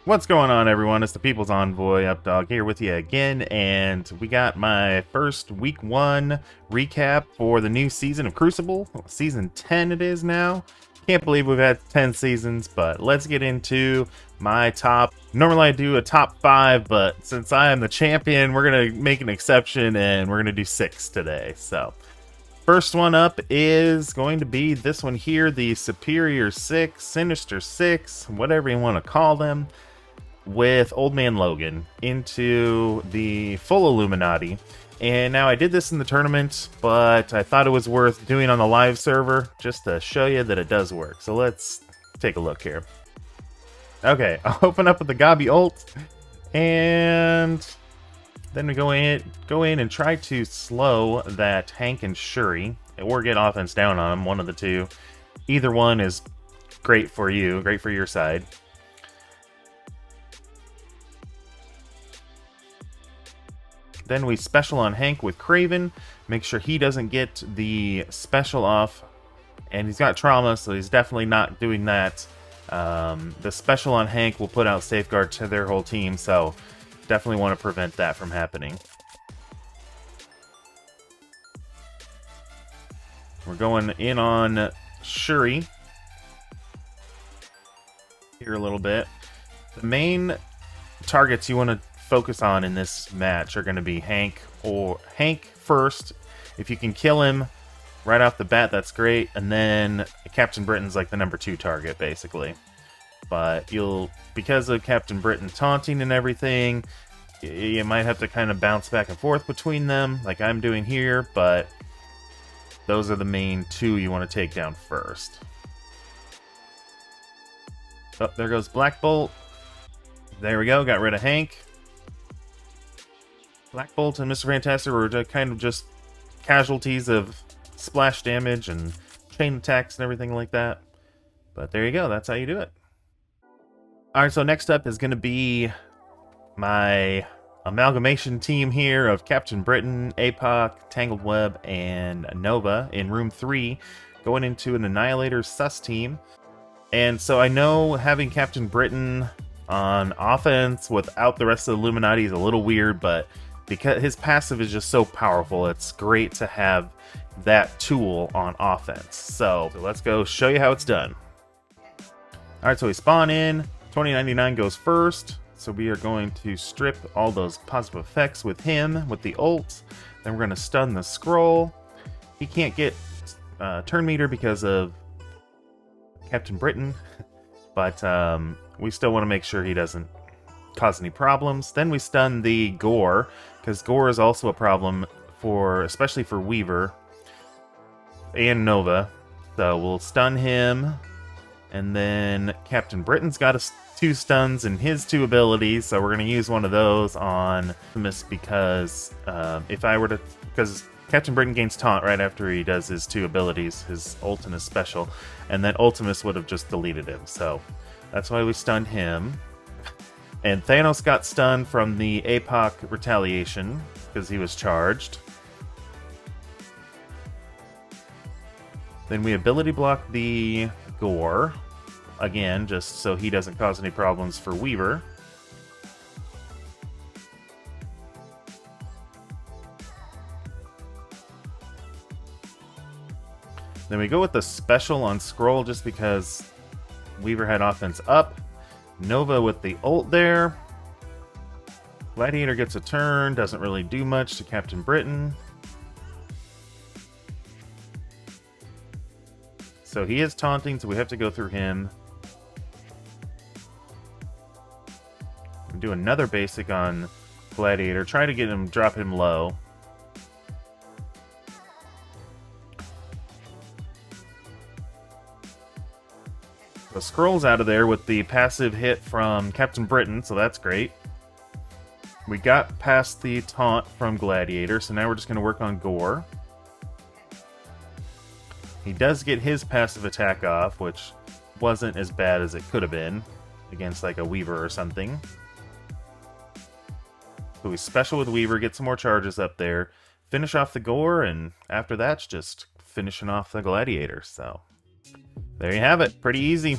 What's going on, everyone? It's the People's Envoy, Updog, here with you again, and we got my first week 1 recap for the new season of Crucible. Season 10 it is now. Can't believe we've had 10 seasons, but let's get into my top. Normally I do a top 5, but since I am the champion, we're going to make an exception, and we're going to do 6 today. So, first one up is going to be this one here, the Superior 6, Sinister 6, whatever you want to call them, with Old Man Logan into the full Illuminati. And now I did this in the tournament, but I thought it was worth doing on the live server just to show you that it does work. So let's take a look here. Okay, I'll open up with the Gabi ult, and then we go in and try to slow that Hank and Shuri, or get offense down on them, one of the two. Either one is great for you, great for your side. Then we special on Hank with Kraven, make sure he doesn't get the special off, and he's got trauma, so he's definitely not doing that. The special on Hank will put out Safeguard to their whole team, so definitely want to prevent that from happening. We're going in on Shuri here a little bit. The main targets you want to focus on in this match are going to be Hank first. If you can kill him right off the bat, that's great, and then Captain Britain's like the number 2 target basically. But because of Captain Britain taunting and everything, you might have to kind of bounce back and forth between them like I'm doing here, but those are the main 2 you want to take down first. Oh, there goes Black Bolt. There we go, got rid of Hank. Black Bolt and Mr. Fantastic were kind of just casualties of splash damage and chain attacks and everything like that. But there you go, that's how you do it. Alright, so next up is going to be my amalgamation team here of Captain Britain, Apoc, Tangled Web, and Nova in Room 3, going into an Annihilators sus team. And so I know having Captain Britain on offense without the rest of the Illuminati is a little weird, but because his passive is just so powerful, it's great to have that tool on offense. So let's go show you how it's done. Alright, so we spawn in, 2099 goes first, so we are going to strip all those positive effects with him, with the ult. Then we're going to stun the scroll. He can't get turn meter because of Captain Britain, but we still want to make sure he doesn't cause any problems. Then we stun the Gore, because Gore is also a problem especially for Weaver and Nova. So we'll stun him, and then Captain Britain's got 2 stuns in his 2 abilities, so we're going to use one of those on Optimus because because Captain Britain gains taunt right after he does his 2 abilities, his ult and his special, and then Ultimus would have just deleted him, so that's why we stunned him. And Thanos got stunned from the Apoc retaliation because he was charged. Then we ability block the Gore, again, just so he doesn't cause any problems for Weaver. Then we go with the special on Scroll just because Weaver had offense up. Nova with the ult there. Gladiator gets a turn, doesn't really do much to Captain Britain. So he is taunting, so we have to go through him. Do another basic on Gladiator, try to get him, drop him low. The Scroll's out of there with the passive hit from Captain Britain, so that's great. We got past the taunt from Gladiator, so now we're just going to work on Gore. He does get his passive attack off, which wasn't as bad as it could have been against like a Weaver or something. So we special with Weaver, get some more charges up there, finish off the Gore, and after that's just finishing off the Gladiator, so there you have it. Pretty easy.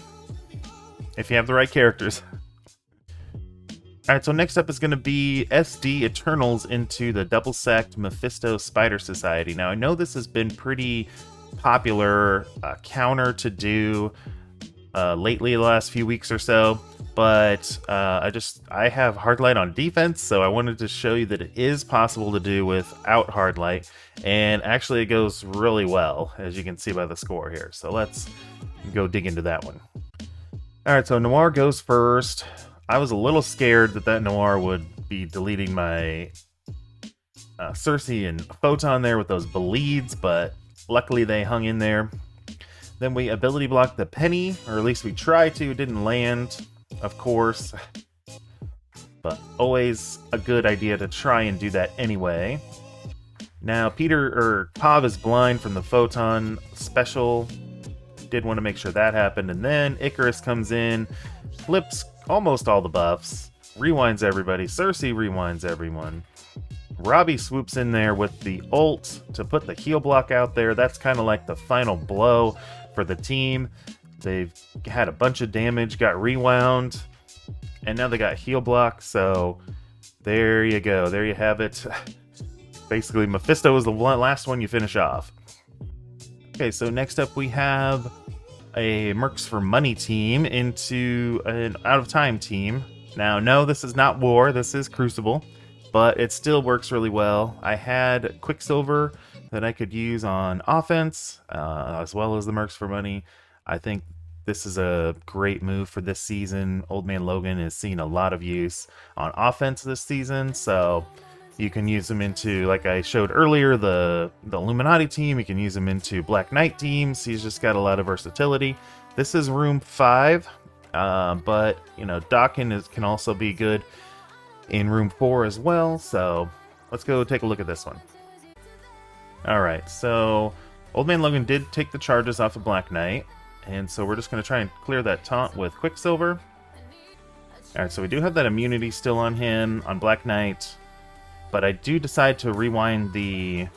If you have the right characters. Alright, so next up is going to be SD Eternals into the double-sacked Mephisto Spider Society. Now, I know this has been pretty popular counter to do lately, the last few weeks or so, but I have Hardlight on defense, so I wanted to show you that it is possible to do without Hardlight, and actually it goes really well, as you can see by the score here. So let's go dig into that one. Alright, so Noir goes first. I was a little scared that Noir would be deleting my Cersei and Photon there with those bleeds, but luckily they hung in there. Then we ability blocked the Penny, or at least we tried to. It didn't land, of course, but always a good idea to try and do that anyway. Now Pav is blind from the Photon special. Did want to make sure that happened, and then Icarus comes in, flips almost all the buffs, rewinds everybody. Cersei rewinds everyone. Robbie swoops in there with the ult to put the heal block out there. That's kind of like the final blow for the team. They've had a bunch of damage, got rewound, and now they got heal block, so there you go. There you have it. Basically, Mephisto is the last one you finish off. Okay, so next up we have a Mercs for Money team into an Out of Time team. Now, no, this is not War, this is Crucible, but it still works really well. I had Quicksilver that I could use on offense, as well as the Mercs for Money. I think this is a great move for this season. Old Man Logan is seeing a lot of use on offense this season, so you can use them into, like I showed earlier, the Illuminati team. You can use them into Black Knight teams. He's just got a lot of versatility. This is room 5, but, you know, Dawkins can also be good in room 4 as well. So let's go take a look at this one. Alright, so Old Man Logan did take the charges off of Black Knight, and so we're just going to try and clear that taunt with Quicksilver. Alright, so we do have that immunity still on him, on Black Knight. But I do decide to rewind the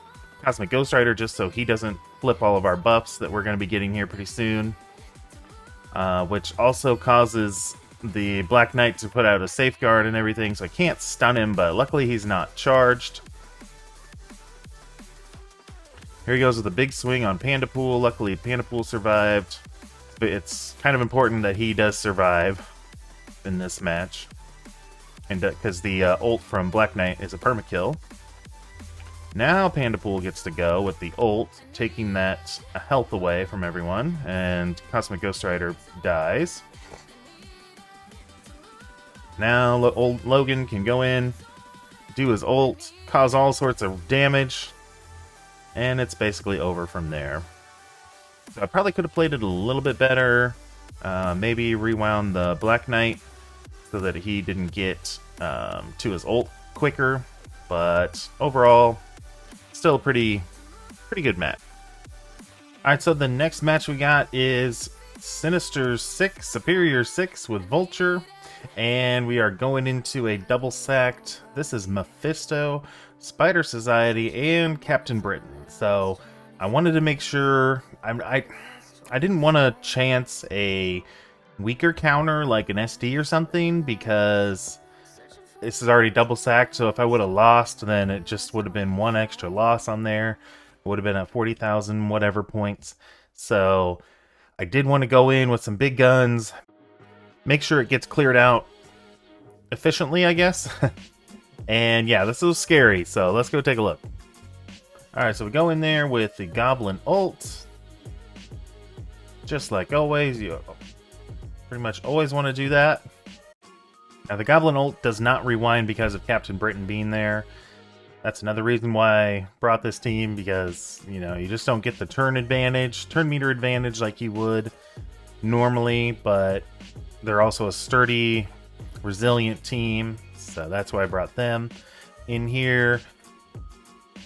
Cosmic Ghost Rider just so he doesn't flip all of our buffs that we're going to be getting here pretty soon. Which also causes the Black Knight to put out a safeguard and everything, so I can't stun him, but luckily he's not charged. Here he goes with a big swing on Pandapool. Luckily Pandapool survived. But it's kind of important that he does survive in this match. And because the ult from Black Knight is a permakill. Now Pandapool gets to go with the ult, taking that health away from everyone, and Cosmic Ghost Rider dies. Now old Logan can go in, do his ult, cause all sorts of damage, and it's basically over from there. So I probably could have played it a little bit better, maybe rewound the Black Knight, so that he didn't get to his ult quicker, but overall, still a pretty good match. Alright, so the next match we got is Sinister 6, Superior 6 with Vulture, and we are going into a double-sacked, this is Mephisto, Spider Society, and Captain Britain. So I wanted to make sure, I didn't want to chance a weaker counter like an SD or something, because this is already double sacked, so if I would have lost, then it just would have been one extra loss on there. It would have been at 40,000 whatever points. So I did want to go in with some big guns, make sure it gets cleared out efficiently, I guess. And yeah, this was scary, so let's go take a look. Alright, so we go in there with the Goblin ult. Just like always, you pretty much always want to do that. Now, the Goblin ult does not rewind because of Captain Britain being there. That's another reason why I brought this team, because, you know, you just don't get the turn meter advantage like you would normally, but they're also a sturdy, resilient team, so that's why I brought them in here.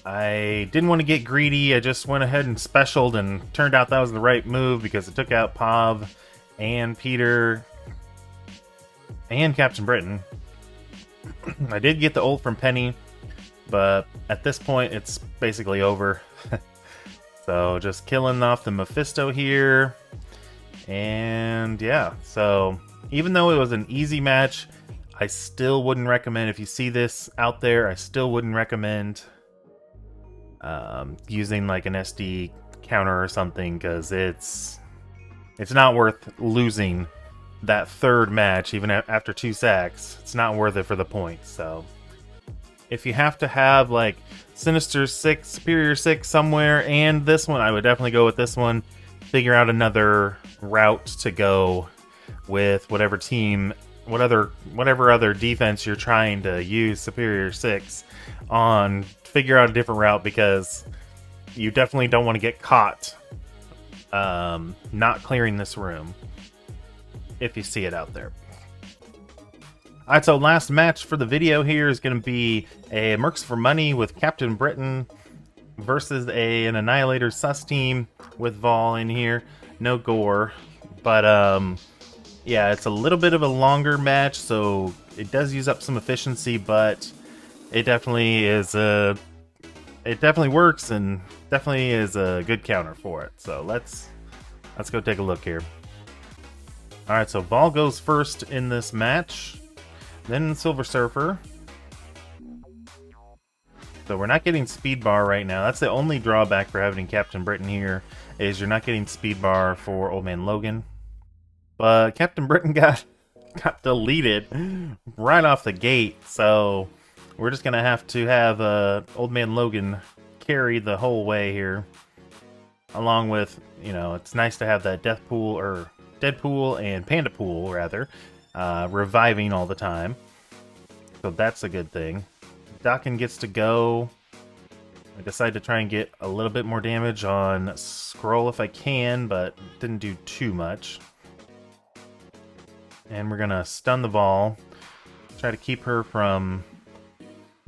I didn't want to get greedy. I just went ahead and specialed, and turned out that was the right move because it took out Pav and Peter and Captain Britain. I did get the ult from Penny, but at this point it's basically over. So just killing off the Mephisto here. And yeah, so even though it was an easy match, I still wouldn't recommend, if you see this out there, I still wouldn't recommend using like an SD counter or something, because it's not worth losing that third match, even after 2 sacks. It's not worth it for the points. So if you have to have like Sinister 6, Superior 6 somewhere, and this one, I would definitely go with this one. Figure out another route to go with whatever team, whatever other defense you're trying to use Superior 6 on. Figure out a different route, because you definitely don't want to get caught not clearing this room if you see it out there. Alright, so last match for the video here is going to be a Mercs for Money with Captain Britain versus an Annihilators sus team with Vol in here. No gore, but yeah, it's a little bit of a longer match, so it does use up some efficiency, but it definitely is it definitely works, and definitely is a good counter for it. So let's go take a look here. Alright, so Vol goes first in this match, then Silver Surfer. So we're not getting speed bar right now. That's the only drawback for having Captain Britain here, is you're not getting speed bar for Old Man Logan. But Captain Britain got deleted right off the gate, so we're just gonna have to have Old Man Logan carry the whole way here, along with, you know, it's nice to have that Deadpool and Panda Pool rather reviving all the time, so that's a good thing. Dakin gets to go. I decided to try and get a little bit more damage on Scroll if I can, but didn't do too much. And we're gonna stun the Vol, try to keep her from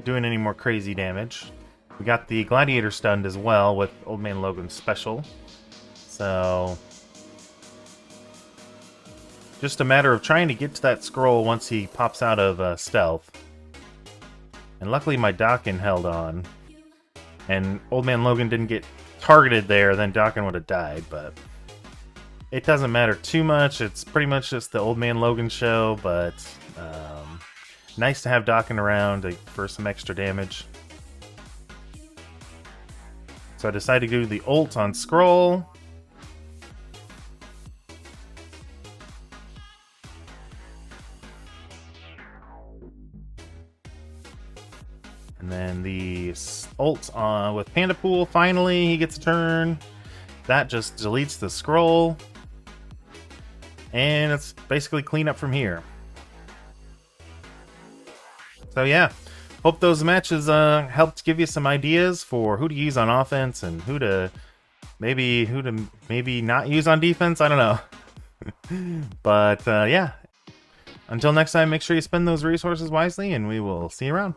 doing any more crazy damage. We got the Gladiator stunned as well with Old Man Logan's special. So just a matter of trying to get to that Scroll once he pops out of stealth. And luckily my Dakin held on, and Old Man Logan didn't get targeted there, then Dakin would have died, but it doesn't matter too much. It's pretty much just the Old Man Logan show, but nice to have Dakin around for some extra damage. So I decided to do the ult on Scroll. And then the ult with Panda Pool, finally he gets a turn. That just deletes the Scroll. And it's basically clean up from here. So yeah, hope those matches helped give you some ideas for who to use on offense and who to maybe not use on defense. I don't know. But yeah, until next time, make sure you spend those resources wisely, and we will see you around.